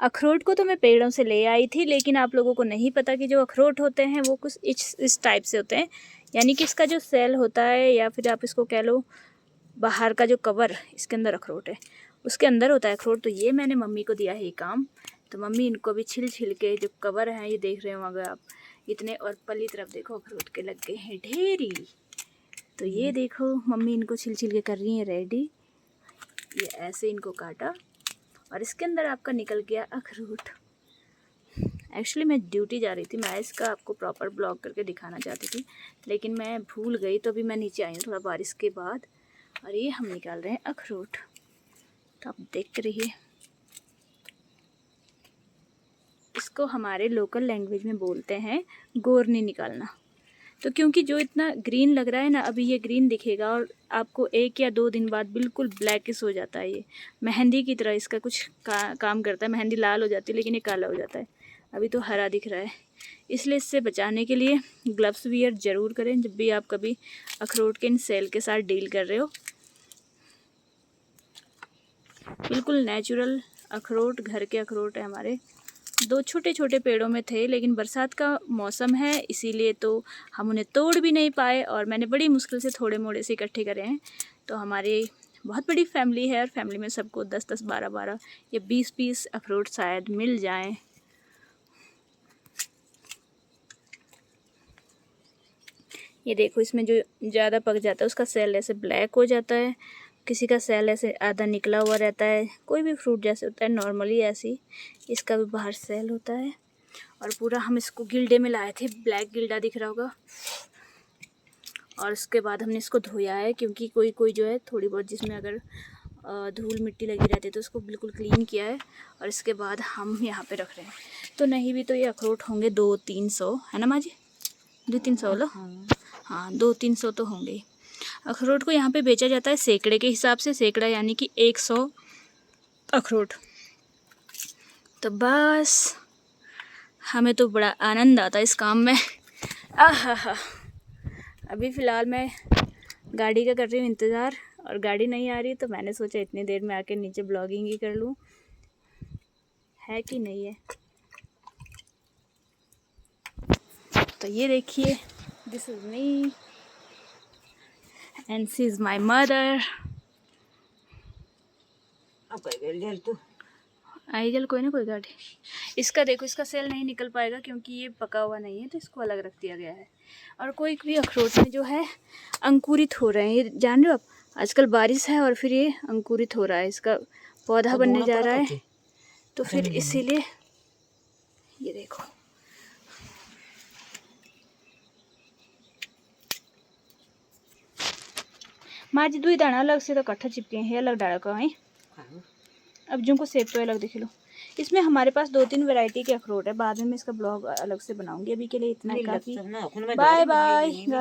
अखरोट को तो मैं पेड़ों से ले आई थी, लेकिन आप लोगों को नहीं पता कि जो अखरोट होते हैं वो कुछ इस टाइप से होते हैं। यानी कि इसका जो सेल होता है, या फिर आप इसको कह लो बाहर का जो कवर, इसके अंदर अखरोट है, उसके अंदर होता है अखरोट। तो ये मैंने मम्मी को दिया है ये काम। तो मम्मी इनको भी छिल छिल के, जो कवर हैं ये देख रहे हो अगर आप इतने, और पल्ली तरफ देखो अखरोट के लग गए हैं ढेरी। तो ये देखो मम्मी इनको छिल छिल के कर रही हैं रेडी। ये ऐसे इनको काटा और इसके अंदर आपका निकल गया अखरोट। एक्चुअली मैं ड्यूटी जा रही थी, मैं इसका आपको प्रॉपर ब्लॉग करके दिखाना चाहती थी, लेकिन मैं भूल गई। तो अभी मैं नीचे आई हूँ थोड़ा बारिश के बाद, और ये हम निकाल रहे हैं अखरोट। तो आप देखते रहिए। इसको हमारे लोकल लैंग्वेज में बोलते हैं गोरनी निकालना। तो क्योंकि जो इतना ग्रीन लग रहा है ना, अभी ये ग्रीन दिखेगा और आपको 1 या 2 दिन बाद बिल्कुल ब्लैकिश हो जाता है। ये मेहंदी की तरह इसका कुछ काम करता है। मेहंदी लाल हो जाती है लेकिन ये काला हो जाता है। अभी तो हरा दिख रहा है, इसलिए इससे बचाने के लिए ग्लव्स वियर ज़रूर करें जब भी आप कभी अखरोट के इन सेल के साथ डील कर रहे हो। बिल्कुल नेचुरल अखरोट, घर के अखरोट है हमारे। 2 छोटे छोटे पेड़ों में थे, लेकिन बरसात का मौसम है इसीलिए तो हम उन्हें तोड़ भी नहीं पाए, और मैंने बड़ी मुश्किल से थोड़े मोड़े से इकट्ठे करे हैं। तो हमारी बहुत बड़ी फैमिली है, और फैमिली में सबको 10-10, 12-12 या 20-20 अखरोट शायद मिल जाएं। ये देखो, इसमें जो ज़्यादा पक जाता है उसका सेल ऐसे ब्लैक हो जाता है, किसी का सेल ऐसे आधा निकला हुआ रहता है। कोई भी फ्रूट जैसे होता है नॉर्मली ऐसी, इसका भी बाहर सेल होता है। और पूरा हम इसको गिल्डे में लाए थे, ब्लैक गिल्डा दिख रहा होगा। और उसके बाद हमने इसको धोया है, क्योंकि कोई कोई जो है थोड़ी बहुत जिसमें अगर धूल मिट्टी लगी रहती है तो उसको बिल्कुल क्लीन किया है। और इसके बाद हम यहाँ पे रख रहे हैं। तो नहीं भी तो ये अखरोट होंगे 200-300, है ना माँ जी? 200-300 लो। हाँ 200-300 तो होंगे ही। अखरोट को यहाँ पे बेचा जाता है सैकड़े के हिसाब से। सैकड़ा यानी कि 100 अखरोट। तो बस हमें तो बड़ा आनंद आता है इस काम में। आहा, अभी फ़िलहाल मैं गाड़ी का कर रही हूँ इंतज़ार, और गाड़ी नहीं आ रही, तो मैंने सोचा इतनी देर में आके नीचे ब्लॉगिंग ही कर लूँ, है कि नहीं है। तो ये देखिए, this is me and she is my mother. आई जल कोई ना कोई गाड़ी। इसका देखो, इसका सेल नहीं निकल पाएगा क्योंकि ये पका हुआ नहीं है, तो इसको अलग रख दिया गया है। और कोई भी अखरोट में जो है अंकुरित हो रहे हैं, ये जान रहे हो आप। आजकल बारिश है और फिर ये अंकुरित हो रहा है, इसका पौधा बनने जा रहा है। तो फिर इसीलिए ये देखो, माँ जी 2 दाना अलग से तो कट्ठा चिपके हैं, अलग डाला का है। अब जो को सेब तो अलग देख लो। इसमें हमारे पास 2-3 वैरायटी के अखरोट है, बाद में मैं इसका ब्लॉग अलग से बनाऊंगी। अभी के लिए इतना ही काफ़ी। Bye bye.